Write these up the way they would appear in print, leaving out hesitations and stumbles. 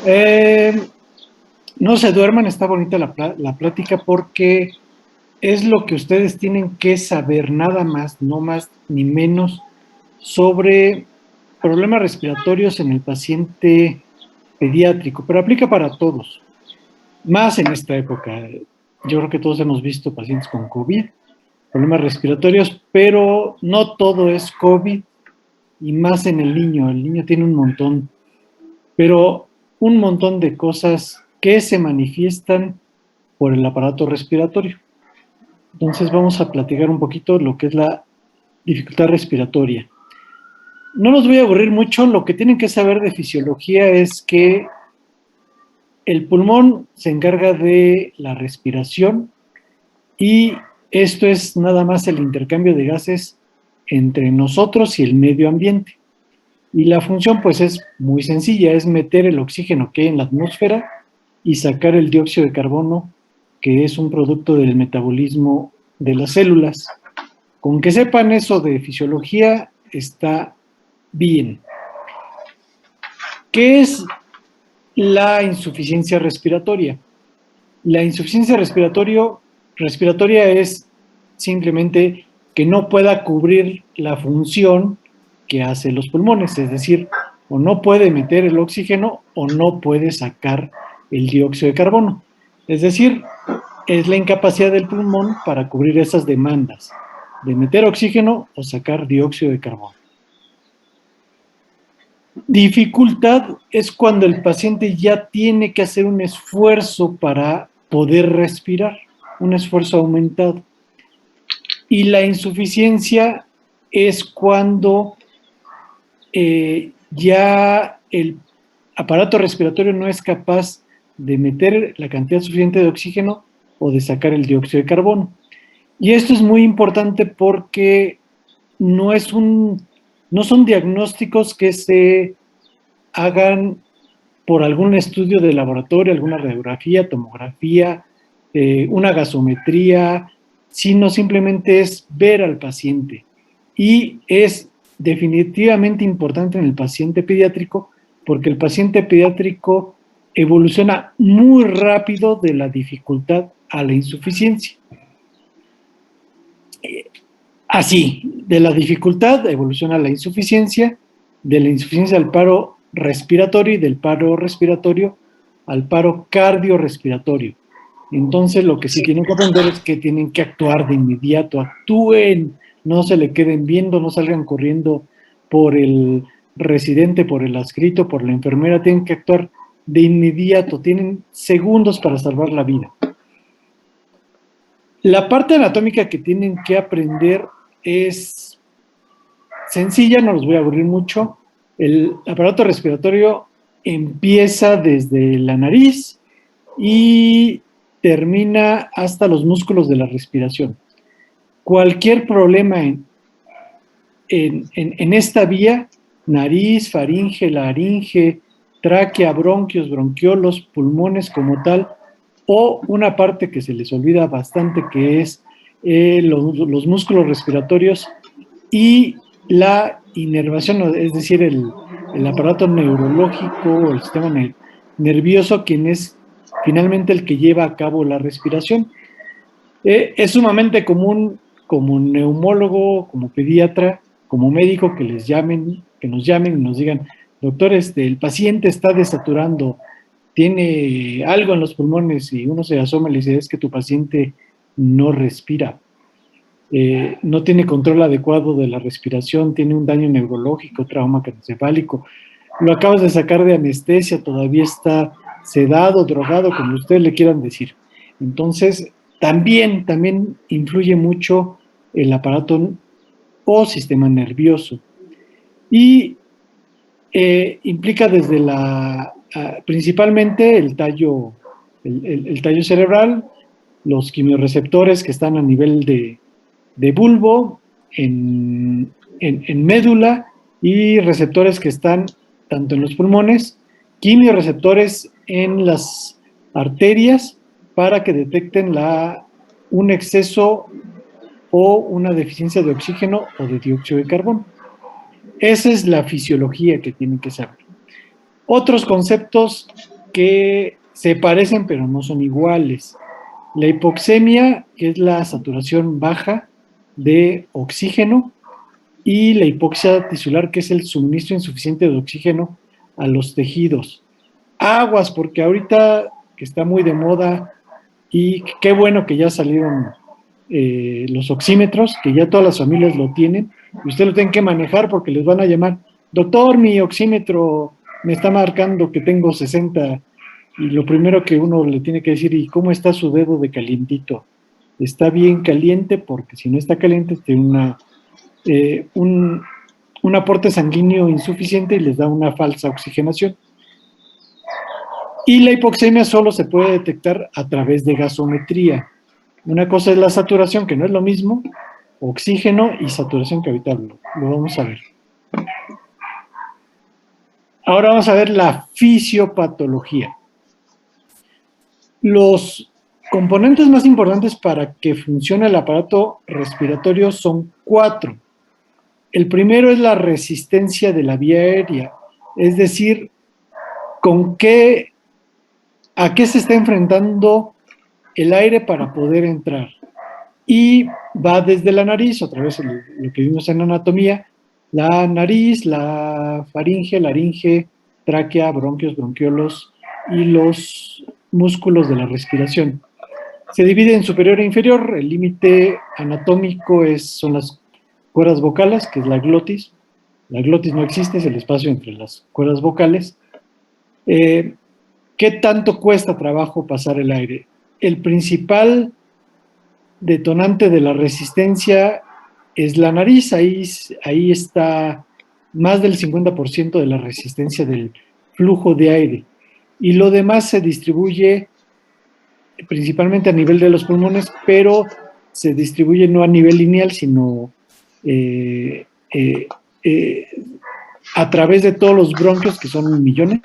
Eh, no se duerman, está bonita la plática porque es lo que ustedes tienen que saber, nada más, no más ni menos, sobre problemas respiratorios en el paciente pediátrico, pero aplica para todos, más en esta época. Yo creo que todos hemos visto pacientes con COVID, problemas respiratorios, pero no todo es COVID y más en el niño. El niño tiene un montón, pero un montón de cosas que se manifiestan por el aparato respiratorio. Entonces vamos a platicar un poquito lo que es la dificultad respiratoria. No los voy a aburrir mucho, lo que tienen que saber de fisiología es que el pulmón se encarga de la respiración y esto es nada más el intercambio de gases entre nosotros y el medio ambiente. Y la función pues es muy sencilla, es meter el oxígeno que hay en la atmósfera y sacar el dióxido de carbono, que es un producto del metabolismo de las células. Con que sepan eso de fisiología está bien. ¿Qué es la insuficiencia respiratoria? La insuficiencia respiratoria es simplemente que no pueda cubrir la función que hace los pulmones, es decir, o no puede meter el oxígeno o no puede sacar el dióxido de carbono. Es decir, es la incapacidad del pulmón para cubrir esas demandas de meter oxígeno o sacar dióxido de carbono. Dificultad es cuando el paciente ya tiene que hacer un esfuerzo para poder respirar, un esfuerzo aumentado. Y la insuficiencia es cuando ya el aparato respiratorio no es capaz de meter la cantidad suficiente de oxígeno o de sacar el dióxido de carbono. Y esto es muy importante porque no es no son diagnósticos que se hagan por algún estudio de laboratorio, alguna radiografía, tomografía, una gasometría, sino simplemente es ver al paciente. Y es definitivamente importante en el paciente pediátrico porque el paciente pediátrico evoluciona muy rápido de la dificultad a la insuficiencia. Así, de la dificultad evoluciona a la insuficiencia, de la insuficiencia al paro respiratorio y del paro respiratorio al paro cardiorrespiratorio. Entonces, lo que sí tienen que aprender es que tienen que actuar de inmediato, actúen, no se le queden viendo, no salgan corriendo por el residente, por el adscrito, por la enfermera, tienen que actuar de inmediato, tienen segundos para salvar la vida. La parte anatómica que tienen que aprender es sencilla, no los voy a aburrir mucho. El aparato respiratorio empieza desde la nariz y termina hasta los músculos de la respiración. Cualquier problema en esta vía, nariz, faringe, laringe, tráquea, bronquios, bronquiolos, pulmones como tal, o una parte que se les olvida bastante que es los músculos respiratorios y la inervación, es decir, el aparato neurológico o el sistema nervioso, quien es finalmente el que lleva a cabo la respiración. Es sumamente común como neumólogo, como pediatra, como médico que les llamen, que nos llamen y nos digan, doctor, el paciente está desaturando, tiene algo en los pulmones y uno se asoma y le dice, es que tu paciente no respira. No tiene control adecuado de la respiración, tiene un daño neurológico, trauma craneoencefálico, lo acabas de sacar de anestesia, todavía está sedado, drogado, como ustedes le quieran decir. Entonces, también influye mucho el aparato o sistema nervioso y implica desde principalmente el tallo, el tallo cerebral, los quimiorreceptores que están a nivel de bulbo, en médula y receptores que están tanto en los pulmones, quimiorreceptores en las arterias para que detecten un exceso o una deficiencia de oxígeno o de dióxido de carbono. Esa es la fisiología que tienen que saber. Otros conceptos que se parecen pero no son iguales. La hipoxemia, que es la saturación baja de oxígeno, y la hipoxia tisular, que es el suministro insuficiente de oxígeno a los tejidos. Aguas, porque ahorita que está muy de moda y qué bueno que ya salieron los oxímetros, que ya todas las familias lo tienen, y usted lo tiene que manejar porque les van a llamar, doctor, mi oxímetro me está marcando que tengo 60, y lo primero que uno le tiene que decir, ¿y cómo está su dedo de calientito? Está bien caliente, porque si no está caliente tiene un aporte sanguíneo insuficiente y les da una falsa oxigenación. Y la hipoxemia solo se puede detectar a través de gasometría. Una cosa es la saturación, que no es lo mismo, oxígeno y saturación, que ahorita lo vamos a ver. Ahora vamos a ver la fisiopatología. Los componentes más importantes para que funcione el aparato respiratorio son 4. El primero es la resistencia de la vía aérea, es decir, a qué se está enfrentando el aire para poder entrar. Y va desde la nariz, otra vez lo que vimos en anatomía, la nariz, la faringe, laringe, tráquea, bronquios, bronquiolos y los músculos de la respiración. Se divide en superior e inferior. El límite anatómico son las cuerdas vocales, que es la glotis. La glotis no existe, es el espacio entre las cuerdas vocales. ¿Qué tanto cuesta trabajo pasar el aire? El principal detonante de la resistencia es la nariz. Ahí está más del 50% de la resistencia del flujo de aire. Y lo demás se distribuye principalmente a nivel de los pulmones, pero se distribuye no a nivel lineal, sino a través de todos los bronquios, que son millones,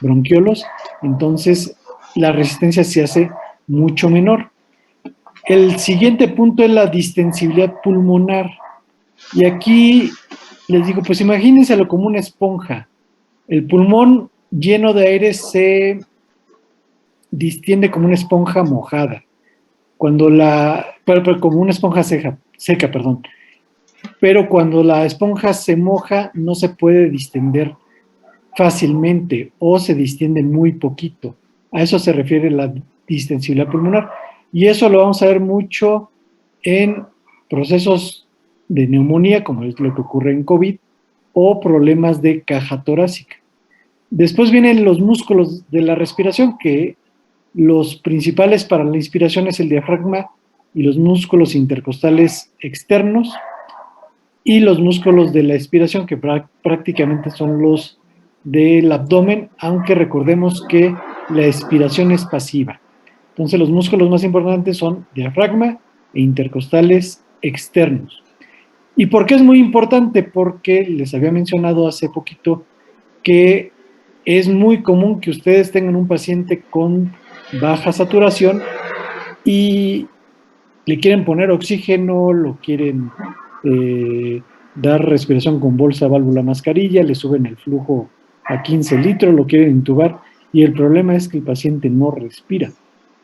bronquiolos. Entonces la resistencia se hace mucho menor. El siguiente punto es la distensibilidad pulmonar. Y aquí les digo, pues imagínenselo como una esponja. El pulmón lleno de aire se distiende como una esponja mojada. Como una esponja seca, perdón. Pero cuando la esponja se moja, no se puede distender fácilmente o se distiende muy poquito. A eso se refiere la distensibilidad pulmonar. Y eso lo vamos a ver mucho en procesos de neumonía, como es lo que ocurre en COVID, o problemas de caja torácica. Después vienen los músculos de la respiración, que los principales para la inspiración es el diafragma y los músculos intercostales externos, y los músculos de la expiración, que prácticamente son los del abdomen, aunque recordemos que la expiración es pasiva. Entonces los músculos más importantes son diafragma e intercostales externos. ¿Y por qué es muy importante? Porque les había mencionado hace poquito que es muy común que ustedes tengan un paciente con baja saturación y le quieren poner oxígeno, lo quieren dar respiración con bolsa, válvula, mascarilla, le suben el flujo a 15 litros, lo quieren intubar, y el problema es que el paciente no respira.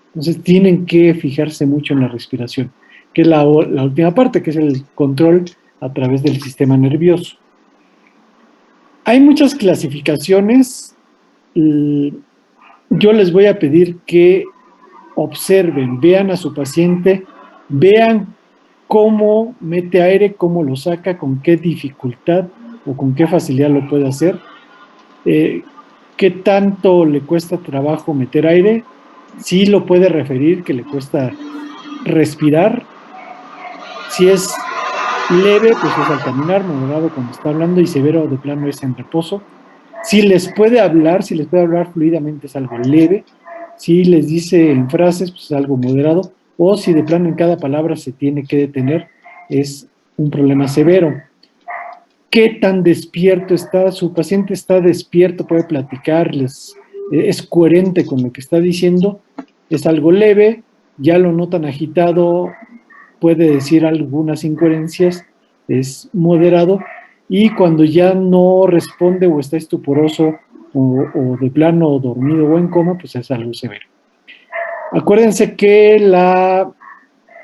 Entonces tienen que fijarse mucho en la respiración, que es la última parte, que es el control a través del sistema nervioso. Hay muchas clasificaciones. Yo les voy a pedir que observen, vean a su paciente, vean cómo mete aire, cómo lo saca, con qué dificultad o con qué facilidad lo puede hacer, qué tanto le cuesta trabajo meter aire, si lo puede referir que le cuesta respirar, si es leve, pues es al caminar, moderado cuando está hablando y severo de plano es en reposo. Si les puede hablar fluidamente es algo leve, si les dice en frases, pues es algo moderado, o si de plano en cada palabra se tiene que detener, es un problema severo. ¿Qué tan despierto está? Su paciente está despierto, puede platicarles, es coherente con lo que está diciendo, es algo leve, ya lo notan agitado, puede decir algunas incoherencias, es moderado, y cuando ya no responde o está estuporoso o de plano dormido o en coma, pues es algo severo. Acuérdense que la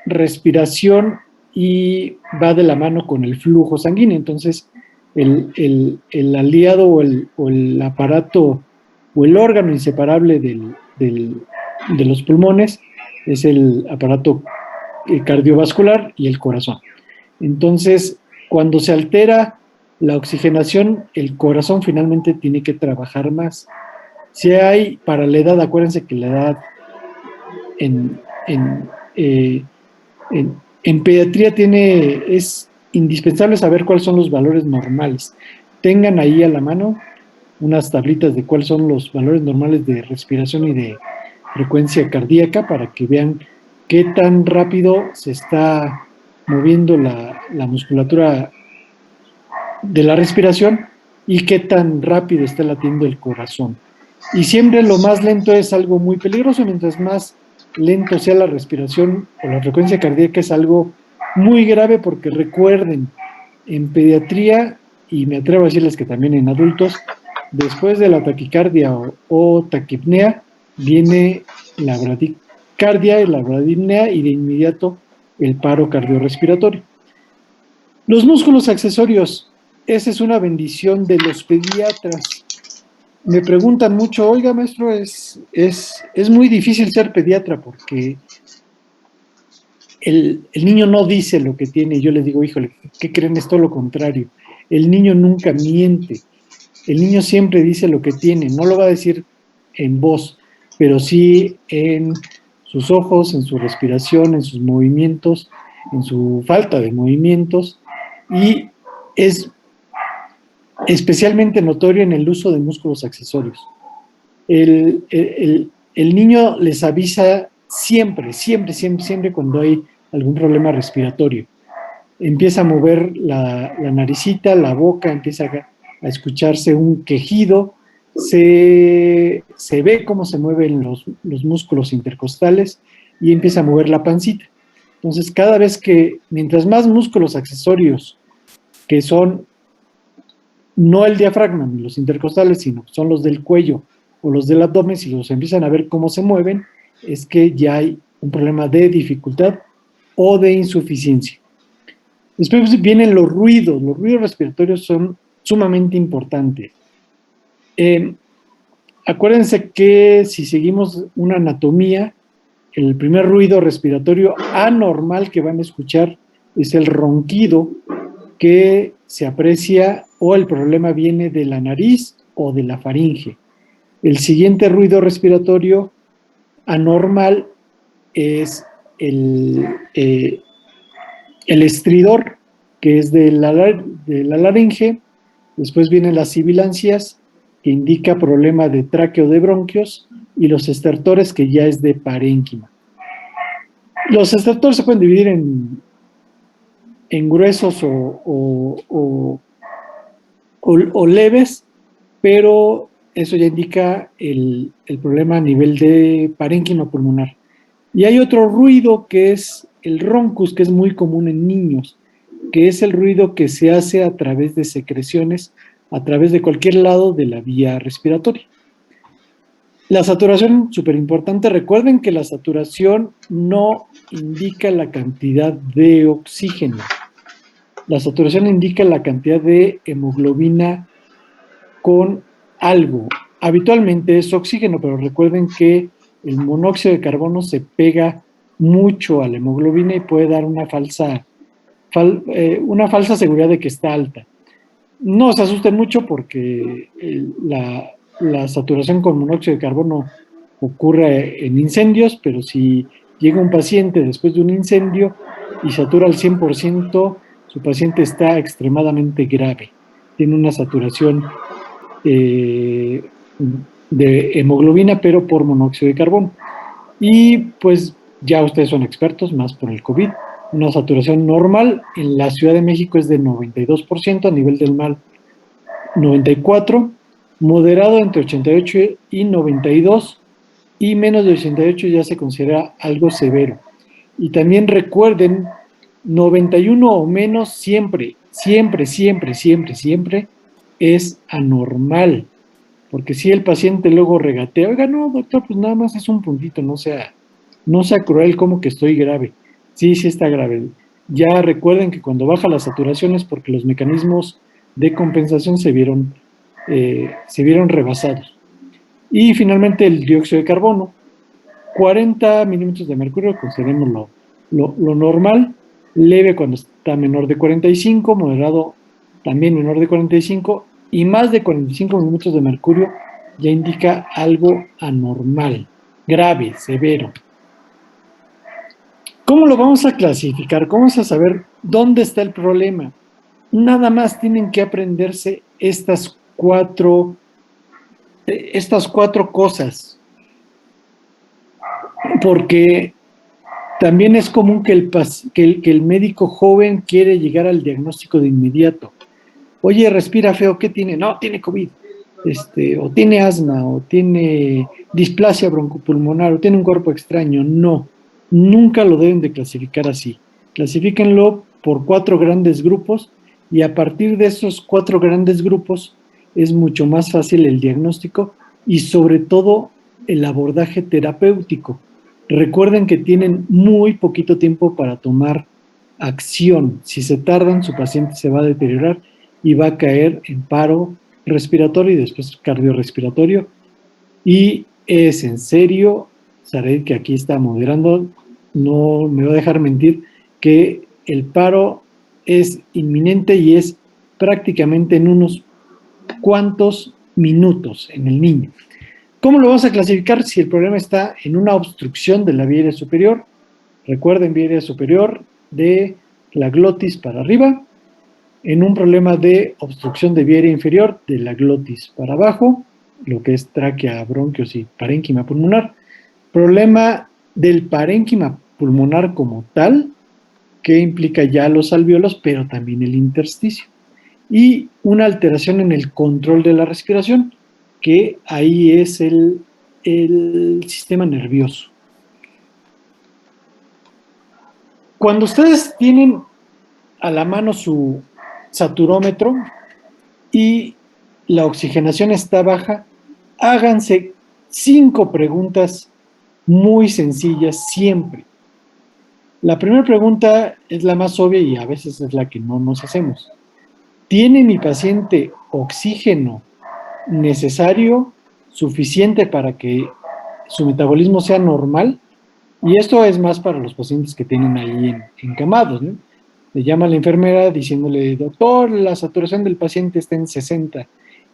respiración y va de la mano con el flujo sanguíneo, entonces el aliado o el aparato o el órgano inseparable de los pulmones es el aparato cardiovascular y el corazón. Entonces, cuando se altera la oxigenación, el corazón finalmente tiene que trabajar más. Si hay para la edad, acuérdense que la edad en, en, eh, en pediatría es indispensable saber cuáles son los valores normales. Tengan ahí a la mano unas tablitas de cuáles son los valores normales de respiración y de frecuencia cardíaca para que vean qué tan rápido se está moviendo la musculatura de la respiración y qué tan rápido está latiendo el corazón. Y siempre lo más lento es algo muy peligroso, mientras más lento sea la respiración o la frecuencia cardíaca es algo muy grave porque recuerden, en pediatría, y me atrevo a decirles que también en adultos, después de la taquicardia o taquipnea, viene la bradicardia y la bradipnea y de inmediato el paro cardiorrespiratorio. Los músculos accesorios, esa es una bendición de los pediatras. Me preguntan mucho, oiga maestro, es muy difícil ser pediatra porque el niño no dice lo que tiene y yo les digo, híjole, ¿qué creen? Es todo lo contrario. El niño nunca miente. El niño siempre dice lo que tiene, no lo va a decir en voz, pero sí en sus ojos, en su respiración, en sus movimientos, en su falta de movimientos, y es especialmente notorio en el uso de músculos accesorios. El niño les avisa siempre, siempre, siempre, siempre cuando hay algún problema respiratorio. Empieza a mover la naricita, la boca, empieza a escucharse un quejido, se ve cómo se mueven los músculos intercostales y empieza a mover la pancita. Entonces, cada vez que, mientras más músculos accesorios, que son no el diafragma ni los intercostales, sino son los del cuello o los del abdomen, si los empiezan a ver cómo se mueven, es que ya hay un problema de dificultad o de insuficiencia. Después vienen los ruidos respiratorios son sumamente importantes. Acuérdense que si seguimos una anatomía, el primer ruido respiratorio anormal que van a escuchar es el ronquido que se aprecia o el problema viene de la nariz o de la faringe. El siguiente ruido respiratorio anormal es el estridor, que es de la laringe. Después vienen las sibilancias, que indica problema de tráqueo de bronquios, y los estertores, que ya es de parénquima. Los estertores se pueden dividir en gruesos o leves, pero eso ya indica el problema a nivel de parénquima pulmonar. Y hay otro ruido que es el roncus, que es muy común en niños, que es el ruido que se hace a través de secreciones, a través de cualquier lado de la vía respiratoria. La saturación, súper importante, recuerden que la saturación no indica la cantidad de oxígeno. La saturación indica la cantidad de hemoglobina con algo. Habitualmente es oxígeno, pero recuerden que el monóxido de carbono se pega mucho a la hemoglobina y puede dar una falsa seguridad de que está alta. No se asusten mucho porque la saturación con monóxido de carbono ocurre en incendios, pero si llega un paciente después de un incendio y satura al 100%, su paciente está extremadamente grave. Tiene una saturación de hemoglobina, pero por monóxido de carbono. Y pues ya ustedes son expertos, más por el COVID. Una saturación normal en la Ciudad de México es de 92%, a nivel del mar 94%, moderado entre 88 y 92%, y menos de 88 ya se considera algo severo. Y también recuerden, 91 o menos siempre, siempre, siempre, siempre, siempre es anormal. Porque si el paciente luego regatea, oiga, no, doctor, pues nada más es un puntito, no sea cruel, como que estoy grave. Sí, sí está grave. Ya recuerden que cuando baja la saturación es porque los mecanismos de compensación se vieron rebasados. Y finalmente el dióxido de carbono, 40 milímetros de mercurio, consideremos lo normal, leve cuando está menor de 45, moderado también menor de 45, y más de 45 milímetros de mercurio ya indica algo anormal, grave, severo. ¿Cómo lo vamos a clasificar? ¿Cómo vamos a saber dónde está el problema? Nada más tienen que aprenderse estas cuatro cosas, porque también es común que el médico joven quiere llegar al diagnóstico de inmediato. Oye, respira feo, ¿qué tiene? No, tiene COVID, o tiene asma, o tiene displasia broncopulmonar, o tiene un cuerpo extraño. No, nunca lo deben de clasificar así. Clasifíquenlo por cuatro grandes grupos y a partir de esos cuatro grandes grupos es mucho más fácil el diagnóstico y sobre todo el abordaje terapéutico. Recuerden que tienen muy poquito tiempo para tomar acción. Si se tardan, su paciente se va a deteriorar y va a caer en paro respiratorio y después cardiorrespiratorio. Y es en serio, Sared, que aquí está moderando, no me va a dejar mentir, que el paro es inminente y es prácticamente en unos cuantos minutos en el niño. ¿Cómo lo vamos a clasificar si el problema está en una obstrucción de la vía aérea superior? Recuerden, vía aérea superior de la glotis para arriba, en un problema de obstrucción de vía aérea inferior de la glotis para abajo, lo que es tráquea, bronquios y parénquima pulmonar. Problema del parénquima pulmonar como tal, que implica ya los alvéolos, pero también el intersticio. Y una alteración en el control de la respiración, que ahí es el sistema nervioso. Cuando ustedes tienen a la mano su saturómetro y la oxigenación está baja, háganse 5 preguntas muy sencillas siempre. La primera pregunta es la más obvia y a veces es la que no nos hacemos. ¿Tiene mi paciente oxígeno necesario, suficiente para que su metabolismo sea normal? Y esto es más para los pacientes que tienen ahí encamados, ¿no? Le llama a la enfermera diciéndole, doctor, la saturación del paciente está en 60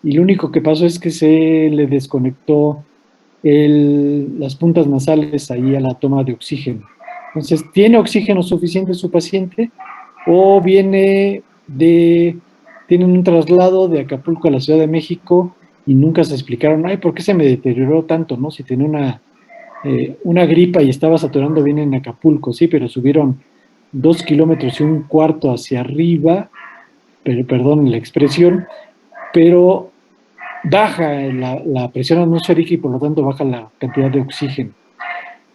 y lo único que pasó es que se le desconectó las puntas nasales ahí a la toma de oxígeno. Entonces, ¿tiene oxígeno suficiente su paciente o tienen un traslado de Acapulco a la Ciudad de México y nunca se explicaron, ay, ¿por qué se me deterioró tanto, no? Si tenía una gripa y estaba saturando bien en Acapulco, sí, pero subieron 2 kilómetros y un cuarto hacia arriba, pero perdón la expresión, pero baja la presión atmosférica y por lo tanto baja la cantidad de oxígeno.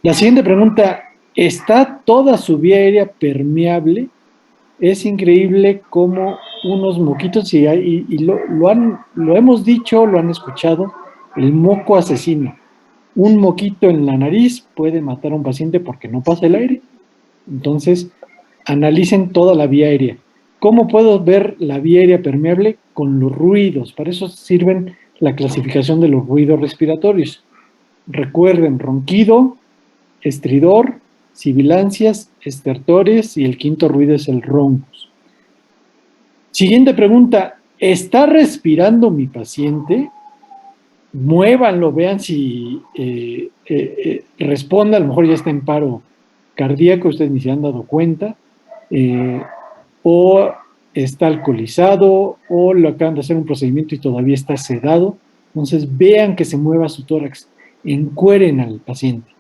La siguiente pregunta, ¿está toda su vía aérea permeable? Es increíble cómo unos moquitos, y lo hemos dicho, lo han escuchado, el moco asesino. Un moquito en la nariz puede matar a un paciente porque no pasa el aire. Entonces, analicen toda la vía aérea. ¿Cómo puedo ver la vía aérea permeable? Con los ruidos. Para eso sirven la clasificación de los ruidos respiratorios. Recuerden, ronquido, estridor, sibilancias, estertores y el quinto ruido es el roncos. Siguiente pregunta, ¿está respirando mi paciente? Muévanlo, vean si responde, a lo mejor ya está en paro cardíaco, ustedes ni se han dado cuenta, o está alcoholizado, o lo acaban de hacer un procedimiento y todavía está sedado. Entonces vean que se mueva su tórax, encueren al paciente.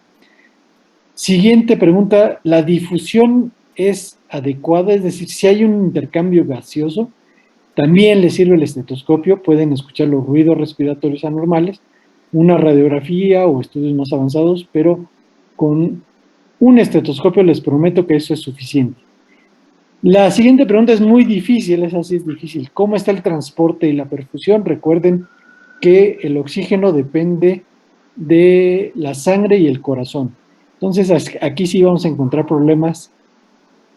Siguiente pregunta, ¿la difusión es adecuada? Es decir, si hay un intercambio gaseoso, también les sirve el estetoscopio, pueden escuchar los ruidos respiratorios anormales, una radiografía o estudios más avanzados, pero con un estetoscopio les prometo que eso es suficiente. La siguiente pregunta es muy difícil, esa sí es difícil. ¿Cómo está el transporte y la perfusión? Recuerden que el oxígeno depende de la sangre y el corazón. Entonces aquí sí vamos a encontrar problemas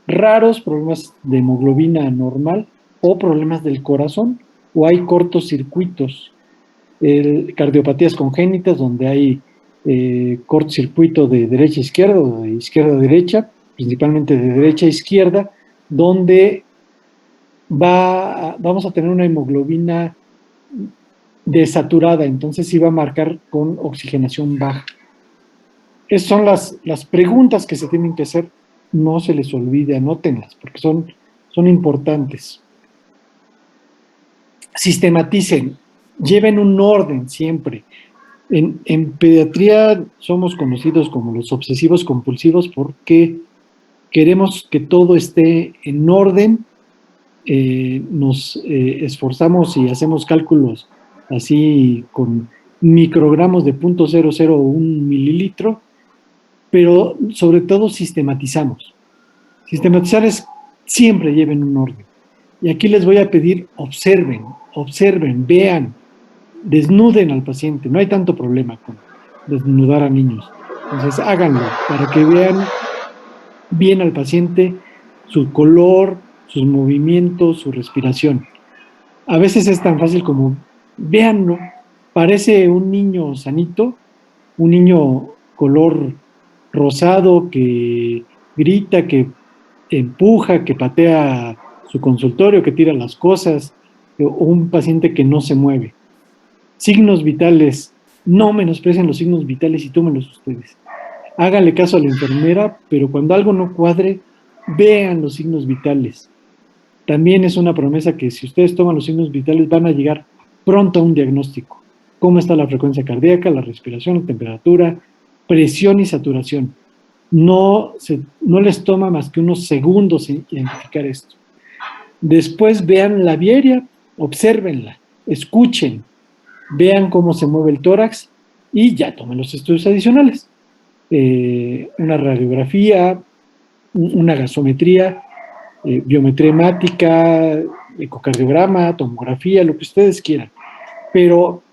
raros, problemas de hemoglobina normal o problemas del corazón, o hay cortocircuitos, cardiopatías congénitas donde hay cortocircuito de derecha a izquierda o de izquierda a derecha, principalmente de derecha a izquierda, donde vamos a tener una hemoglobina desaturada, entonces sí va a marcar con oxigenación baja. Esas son las preguntas que se tienen que hacer, no se les olvide, anótenlas, porque son importantes. Sistematicen, lleven un orden siempre. En pediatría somos conocidos como los obsesivos compulsivos porque queremos que todo esté en orden, nos esforzamos y hacemos cálculos así con microgramos de 0.001 mililitro, pero sobre todo sistematizamos. Sistematizar es siempre lleven un orden. Y aquí les voy a pedir, observen, vean, desnuden al paciente. No hay tanto problema con desnudar a niños. Entonces háganlo para que vean bien al paciente, su color, sus movimientos, su respiración. A veces es tan fácil como, véanlo, parece un niño sanito, un niño color rosado que grita, que empuja, que patea su consultorio, que tira las cosas, o un paciente que no se mueve. Signos vitales, no menosprecien los signos vitales y tómenlos ustedes. Háganle caso a la enfermera, pero cuando algo no cuadre, vean los signos vitales. También es una promesa que si ustedes toman los signos vitales van a llegar pronto a un diagnóstico. ¿Cómo está la frecuencia cardíaca, la respiración, la temperatura, presión y saturación? No les toma más que unos segundos identificar esto. Después vean la viaria, obsérvenla, escuchen, vean cómo se mueve el tórax y ya tomen los estudios adicionales. Una radiografía, una gasometría, biometría hemática, ecocardiograma, tomografía, lo que ustedes quieran. Pero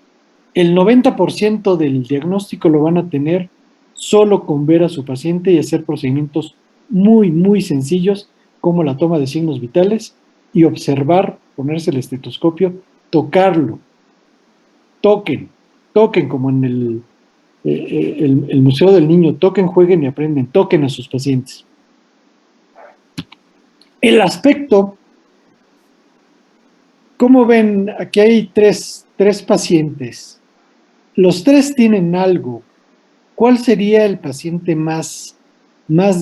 el 90% del diagnóstico lo van a tener solo con ver a su paciente y hacer procedimientos muy, muy sencillos como la toma de signos vitales y observar, ponerse el estetoscopio, tocarlo. Toquen como en el Museo del Niño, toquen, jueguen y aprenden, toquen a sus pacientes. El aspecto, ¿cómo ven? Aquí hay tres pacientes. Los tres tienen algo. ¿Cuál sería el paciente más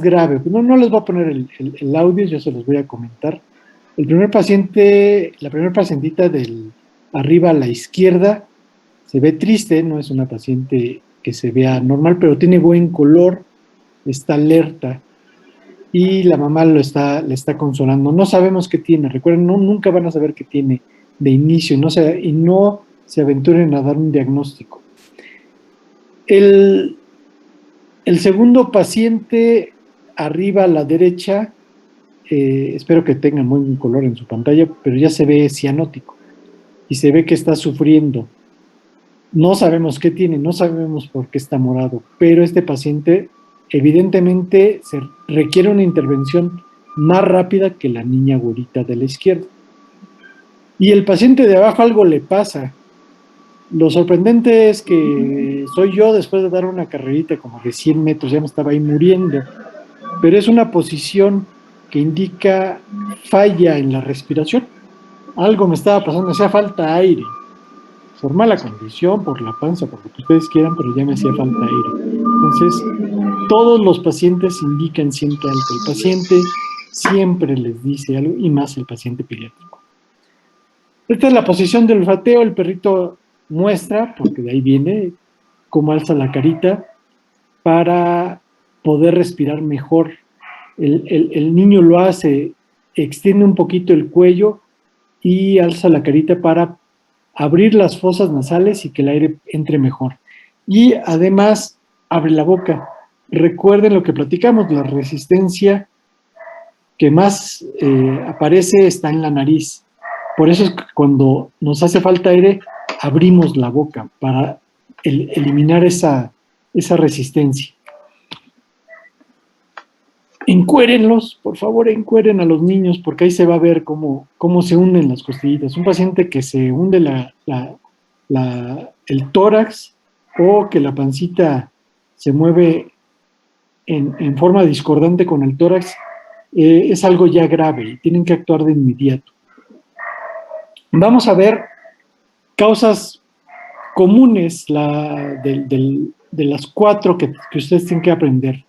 grave? No les voy a poner el audio, yo se los voy a comentar. El primer paciente, la primera pacientita del arriba a la izquierda, se ve triste, no es una paciente que se vea normal, pero tiene buen color, está alerta y la mamá le está consolando. No sabemos qué tiene, recuerden, nunca van a saber qué tiene de inicio y no se aventuren a dar un diagnóstico. El segundo paciente arriba a la derecha, espero que tengan buen color en su pantalla, pero ya se ve cianótico y se ve que está sufriendo. No sabemos qué tiene, no sabemos por qué está morado, pero este paciente evidentemente se requiere una intervención más rápida que la niña güerita de la izquierda. Y el paciente de abajo algo le pasa. Lo sorprendente es que soy yo después de dar una carrerita como de 100 metros, ya me estaba ahí muriendo, pero es una posición que indica falla en la respiración. Algo me estaba pasando, me hacía falta aire. Por mala condición, por la panza, por lo que ustedes quieran, pero ya me hacía falta aire. Entonces, todos los pacientes indican siempre algo. El paciente siempre les dice algo, y más el paciente pediátrico. Esta es la posición del olfateo. El perrito muestra, porque de ahí viene, cómo alza la carita para poder respirar mejor. El niño lo hace, extiende un poquito el cuello y alza la carita para abrir las fosas nasales y que el aire entre mejor. Y además abre la boca. Recuerden lo que platicamos, la resistencia que más aparece está en la nariz. Por eso es que cuando nos hace falta aire, abrimos la boca para eliminar esa resistencia. Encuérenlos, por favor, encueren a los niños, porque ahí se va a ver cómo se hunden las costillitas. Un paciente que se hunde el tórax o que la pancita se mueve en forma discordante con el tórax, es algo ya grave y tienen que actuar de inmediato. Vamos a ver causas comunes de las 4 que ustedes tienen que aprender.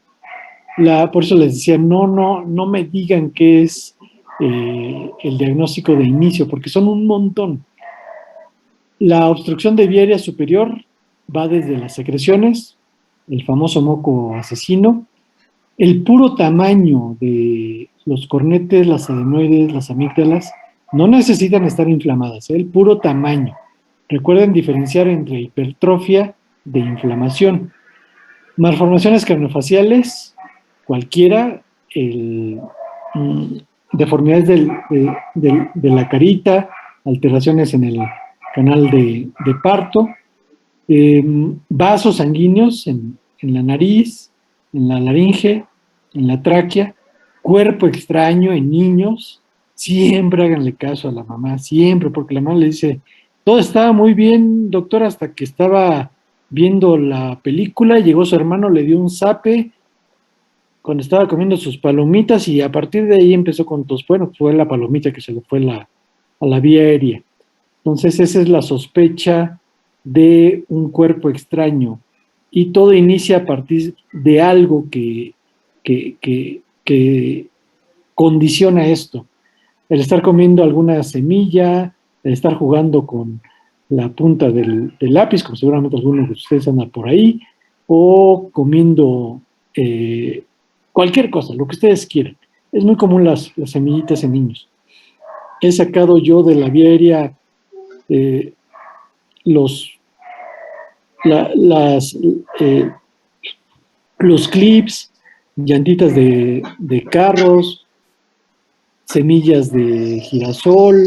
Por eso les decía, no me digan qué es el diagnóstico de inicio, porque son un montón. La obstrucción de vía aérea superior va desde las secreciones, el famoso moco asesino, el puro tamaño de los cornetes, las adenoides, las amígdalas, no necesitan estar inflamadas, el puro tamaño. Recuerden diferenciar entre hipertrofia de inflamación. Malformaciones craneofaciales, cualquiera, deformidades de la carita, alteraciones en el canal de parto, vasos sanguíneos en la nariz, en la laringe, en la tráquea, cuerpo extraño en niños. Siempre háganle caso a la mamá, siempre, porque la mamá le dice, todo estaba muy bien, doctor, hasta que estaba viendo la película, llegó su hermano, le dio un zape cuando estaba comiendo sus palomitas y a partir de ahí empezó con tos. Bueno, fue la palomita que se le fue a la vía aérea. Entonces esa es la sospecha de un cuerpo extraño y todo inicia a partir de algo que condiciona esto. El estar comiendo alguna semilla, el estar jugando con la punta del lápiz, como seguramente algunos de ustedes andan por ahí, o comiendo cualquier cosa, lo que ustedes quieran. Es muy común las semillitas en niños. He sacado yo de la vía aérea los clips, llantitas de carros, semillas de girasol,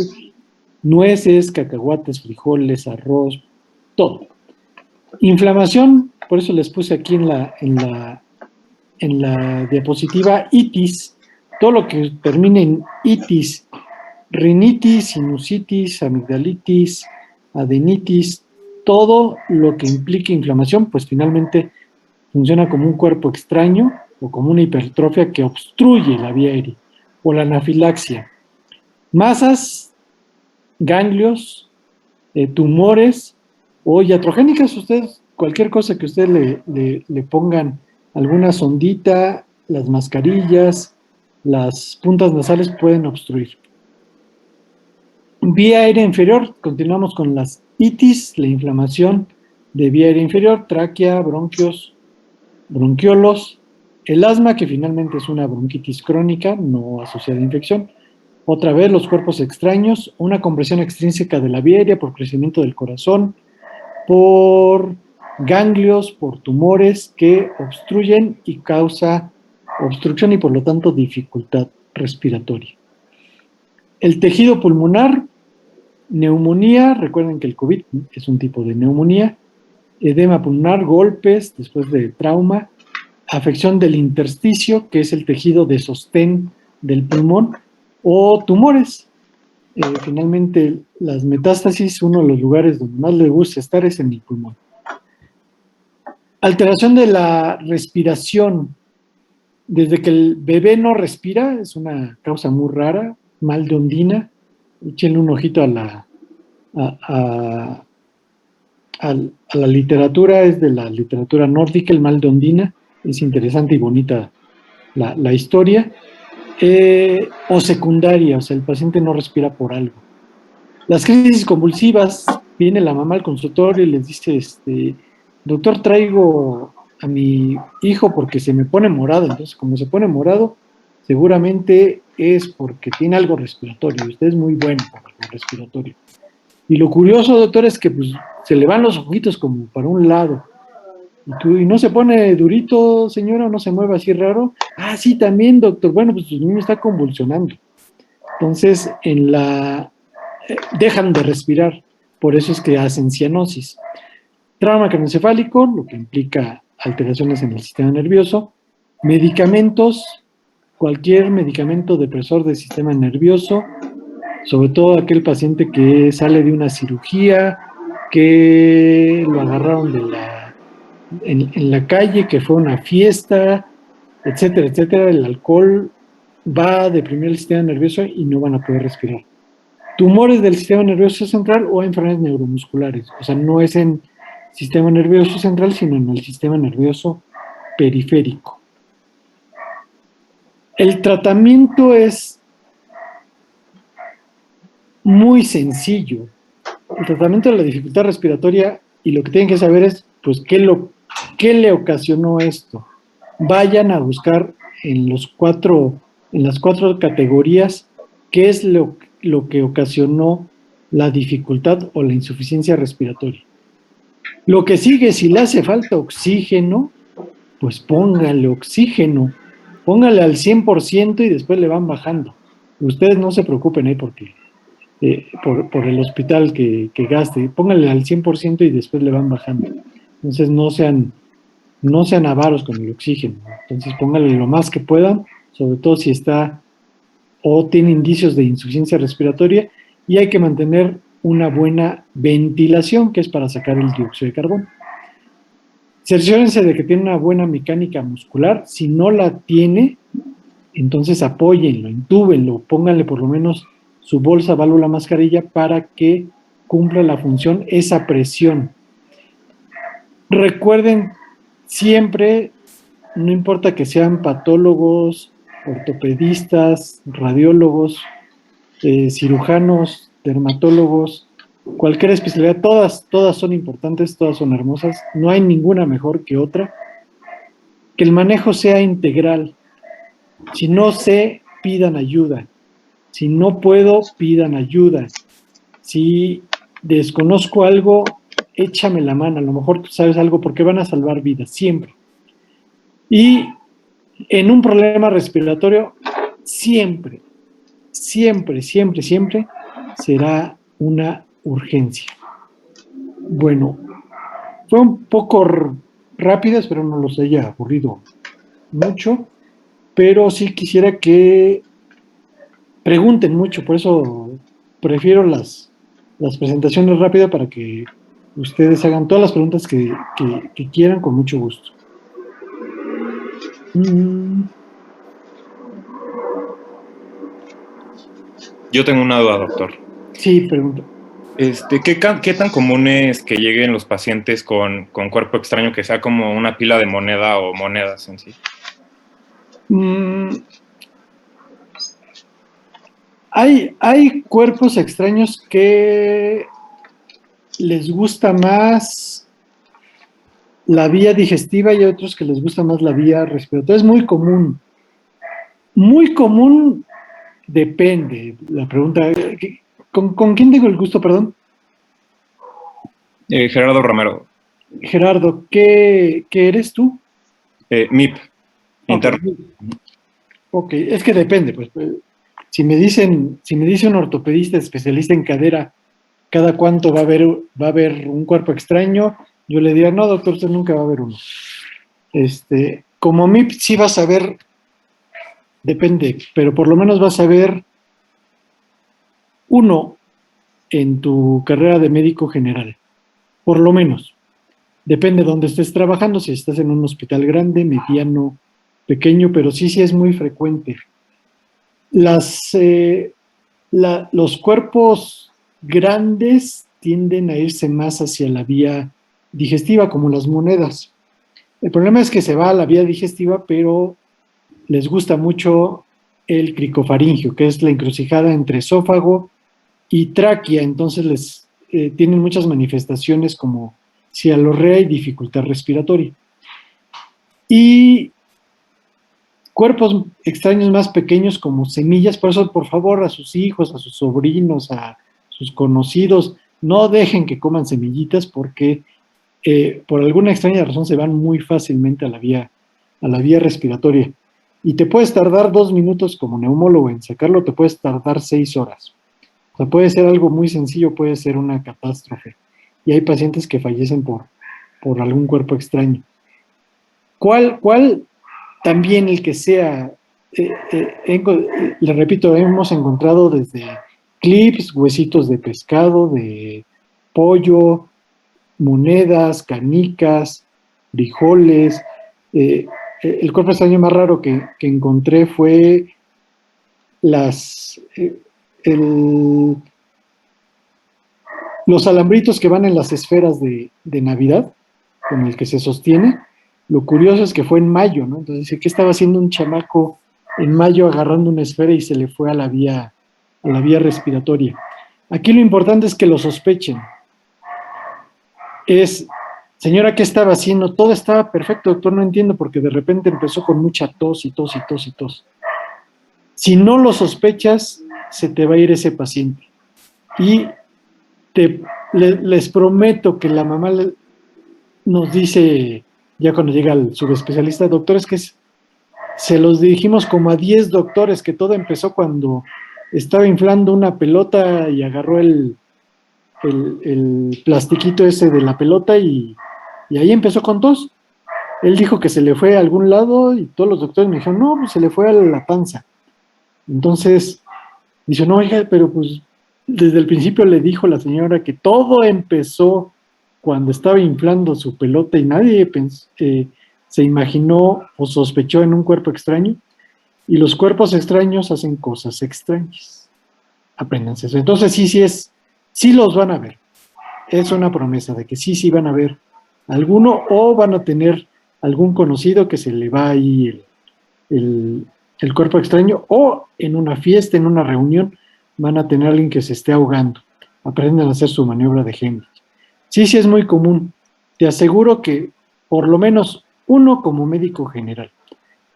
nueces, cacahuates, frijoles, arroz, todo. Inflamación, por eso les puse aquí en la diapositiva, itis, todo lo que termine en itis, rinitis, sinusitis, amigdalitis, adenitis, todo lo que implique inflamación, pues finalmente funciona como un cuerpo extraño o como una hipertrofia que obstruye la vía aérea, o la anafilaxia. Masas, ganglios, tumores o iatrogénicas, ustedes, cualquier cosa que ustedes le pongan, alguna sondita, las mascarillas, las puntas nasales pueden obstruir. Vía aérea inferior, continuamos con las itis, la inflamación de vía aérea inferior, tráquea, bronquios, bronquiolos, el asma, que finalmente es una bronquitis crónica no asociada a infección. Otra vez los cuerpos extraños, una compresión extrínseca de la vía aérea por crecimiento del corazón, por ganglios, por tumores que obstruyen y causa obstrucción y por lo tanto dificultad respiratoria. El tejido pulmonar, neumonía, recuerden que el COVID es un tipo de neumonía, edema pulmonar, golpes después de trauma, afección del intersticio, que es el tejido de sostén del pulmón, o tumores. Finalmente, las metástasis, uno de los lugares donde más le gusta estar es en el pulmón. Alteración de la respiración. Desde que el bebé no respira, es una causa muy rara, mal de ondina. Échenle un ojito a la literatura, es de la literatura nórdica, el mal de ondina. Es interesante y bonita la historia. O secundaria, o sea, el paciente no respira por algo. Las crisis convulsivas, viene la mamá al consultorio y les dice, doctor, traigo a mi hijo porque se me pone morado. Entonces, como se pone morado, seguramente es porque tiene algo respiratorio. Usted es muy bueno para el respiratorio. Y lo curioso, doctor, es que pues, se le van los ojitos como para un lado. ¿Y no se pone durito, señora, o no se mueve así raro? Ah, sí, también, doctor. Bueno, pues su niño está convulsionando. Entonces, dejan de respirar. por eso es que hacen cianosis. Trauma craneoencefálico, lo que implica alteraciones en el sistema nervioso. Medicamentos, cualquier medicamento depresor del sistema nervioso, sobre todo aquel paciente que sale de una cirugía, que lo agarraron en la calle, que fue una fiesta, etcétera, etcétera. El alcohol va a deprimir el sistema nervioso y no van a poder respirar. Tumores del sistema nervioso central o enfermedades neuromusculares. O sea, no es en sistema nervioso central, sino en el sistema nervioso periférico. El tratamiento es muy sencillo. El tratamiento de la dificultad respiratoria, y lo que tienen que saber es, pues, qué le ocasionó esto. Vayan a buscar en las cuatro categorías qué es lo que ocasionó la dificultad o la insuficiencia respiratoria. Lo que sigue, si le hace falta oxígeno, pues póngale oxígeno, póngale al 100% y después le van bajando. Ustedes no se preocupen porque por el hospital que gaste, póngale al 100% y después le van bajando. Entonces no sean avaros con el oxígeno. Entonces póngale lo más que puedan, sobre todo si está o tiene indicios de insuficiencia respiratoria, y hay que mantener una buena ventilación, que es para sacar el dióxido de carbono. Cerciórense de que tiene una buena mecánica muscular. Si no la tiene, entonces apóyenlo, intúbenlo, pónganle por lo menos su bolsa, válvula, mascarilla para que cumpla la función esa presión. Recuerden siempre, no importa que sean patólogos, ortopedistas, radiólogos, cirujanos, dermatólogos, cualquier especialidad, todas son importantes, todas son hermosas, no hay ninguna mejor que otra. Que el manejo sea integral. Si no sé, pidan ayuda. Si no puedo, pidan ayuda. Si desconozco algo, échame la mano. A lo mejor tú sabes algo porque van a salvar vidas, siempre. Y en un problema respiratorio, siempre será una urgencia. Bueno, fue un poco rápida, espero no los haya aburrido mucho, pero sí quisiera que pregunten mucho, por eso prefiero las presentaciones rápidas para que ustedes hagan todas las preguntas que quieran con mucho gusto. Yo tengo una duda, doctor. Sí, pregunta. ¿Qué tan común es que lleguen los pacientes con cuerpo extraño, que sea como una pila de moneda o monedas en sí? Hay cuerpos extraños que les gusta más la vía digestiva y otros que les gusta más la vía respiratoria. Es muy común. Muy común, depende. La pregunta, ¿con quién tengo el gusto, perdón? Gerardo Romero. Gerardo, ¿qué eres tú? MIP, interno. Ok, es que depende, pues. Si me dice un ortopedista especialista en cadera, ¿cada cuánto va a haber un cuerpo extraño? Yo le diría, no, doctor, usted nunca va a ver uno. Como MIP sí vas a ver, depende, pero por lo menos vas a ver uno en tu carrera de médico general, por lo menos. Depende de dónde estés trabajando, si estás en un hospital grande, mediano, pequeño, pero sí es muy frecuente. Los cuerpos grandes tienden a irse más hacia la vía digestiva, como las monedas. El problema es que se va a la vía digestiva, pero les gusta mucho el cricofaringio, que es la encrucijada entre esófago y tráquea. Entonces tienen muchas manifestaciones como cialorrea y dificultad respiratoria. Y cuerpos extraños más pequeños como semillas, por eso, por favor, a sus hijos, a sus sobrinos, a sus conocidos, no dejen que coman semillitas porque por alguna extraña razón se van muy fácilmente a la vía respiratoria. Y te puedes tardar 2 minutos como neumólogo en sacarlo, te puedes tardar 6 horas. sea, puede ser algo muy sencillo, puede ser una catástrofe. Y hay pacientes que fallecen por algún cuerpo extraño. ¿Cuál también el que sea? Le repito, hemos encontrado desde clips, huesitos de pescado, de pollo, monedas, canicas, frijoles. El cuerpo extraño más raro que encontré fue las, el, los alambritos que van en las esferas de Navidad, con el que se sostiene. Lo curioso es que fue en mayo, ¿no? Entonces, ¿qué estaba haciendo un chamaco en mayo agarrando una esfera y se le fue a la vía respiratoria? Aquí lo importante es que lo sospechen. Señora, ¿qué estaba haciendo? Todo estaba perfecto, doctor, no entiendo, porque de repente empezó con mucha tos y tos y tos y tos. Si no lo sospechas, se te va a ir ese paciente. Y les prometo que la mamá nos dice, ya cuando llega el subespecialista, doctor, es que se los dirigimos como a 10 doctores, que todo empezó cuando estaba inflando una pelota y agarró el plastiquito ese de la pelota y ahí empezó con tos. Él dijo que se le fue a algún lado y todos los doctores me dijeron, no, pues se le fue a la panza. Entonces, dice, no, oiga, pero pues desde el principio le dijo la señora que todo empezó cuando estaba inflando su pelota y nadie se imaginó o sospechó en un cuerpo extraño. Y los cuerpos extraños hacen cosas extrañas. Apréndanse eso. Entonces sí los van a ver. Es una promesa de que sí van a ver alguno o van a tener algún conocido que se le va ahí el cuerpo extraño, o en una fiesta, en una reunión, van a tener a alguien que se esté ahogando. Aprenden a hacer su maniobra de Heimlich. Sí es muy común. Te aseguro que por lo menos uno como médico general.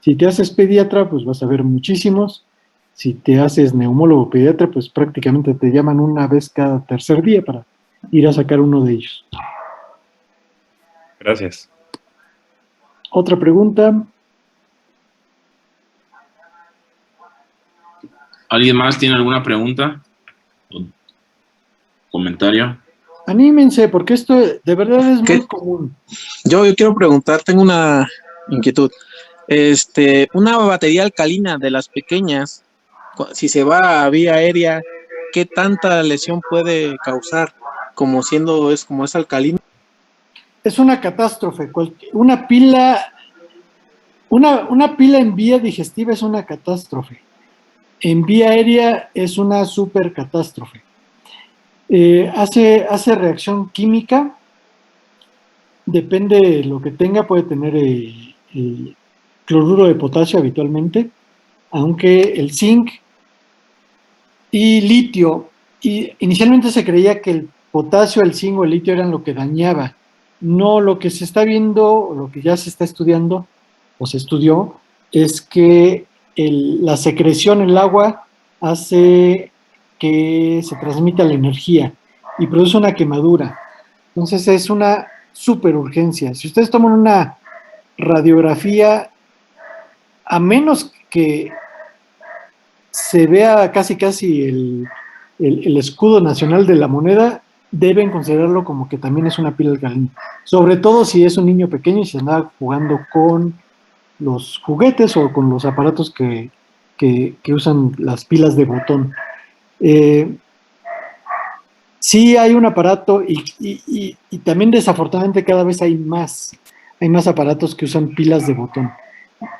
Si te haces pediatra, pues vas a ver muchísimos. Si te haces neumólogo pediatra, pues prácticamente te llaman una vez cada tercer día para ir a sacar uno de ellos. Gracias. Otra pregunta. ¿Alguien más tiene alguna pregunta o comentario? Anímense, porque esto de verdad es muy común. Yo quiero preguntar, tengo una inquietud. Una batería alcalina de las pequeñas, si se va a vía aérea, ¿qué tanta lesión puede causar? Como es alcalina. Es una catástrofe. Una pila en vía digestiva es una catástrofe. En vía aérea es una super catástrofe. Hace reacción química, depende de lo que tenga, puede tener cloruro de potasio habitualmente, aunque el zinc y litio, y inicialmente se creía que el potasio, el zinc o el litio eran lo que dañaba. No, lo que se está viendo, lo que ya se está estudiando, o se estudió, es que la secreción en el agua hace que se transmita la energía y produce una quemadura. Entonces es una super urgencia. Si ustedes toman una radiografía, a menos que se vea casi el escudo nacional de la moneda, deben considerarlo como que también es una pila alcalina. Sobre todo si es un niño pequeño y se anda jugando con los juguetes o con los aparatos que usan las pilas de botón. Sí hay un aparato y también desafortunadamente cada vez hay más aparatos que usan pilas de botón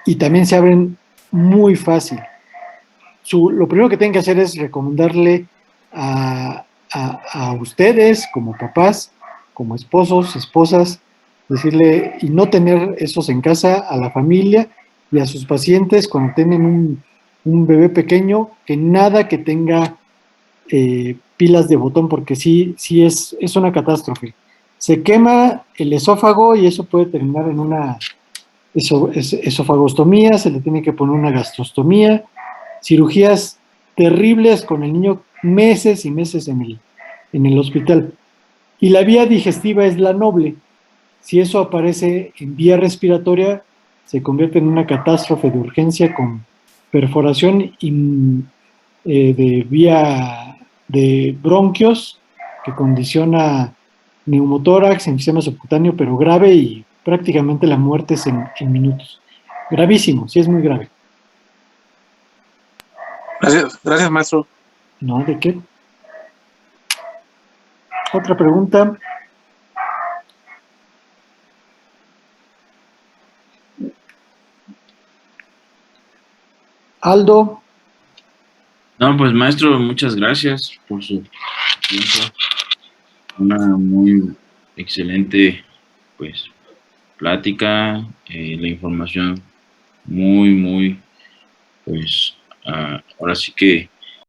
y también se abren muy fácil. Lo primero que tienen que hacer es recomendarle a ustedes como papás, como esposos, esposas, decirle y no tener esos en casa, a la familia y a sus pacientes cuando tienen un bebé pequeño, que nada que tenga pilas de botón, porque sí es una catástrofe. Se quema el esófago y eso puede terminar en una esofagostomía, se le tiene que poner una gastrostomía, cirugías terribles con el niño meses y meses en el hospital. Y la vía digestiva es la noble. Si eso aparece en vía respiratoria, se convierte en una catástrofe de urgencia con perforación de vía de bronquios que condiciona neumotórax, enfisema subcutáneo, pero grave y prácticamente la muerte es en minutos. Gravísimo, sí es muy grave. Gracias, maestro. ¿No? ¿De qué? Otra pregunta. Aldo, No, pues maestro, muchas gracias por su tiempo. Una muy excelente, pues, plática, la información muy, muy, pues, ahora sí que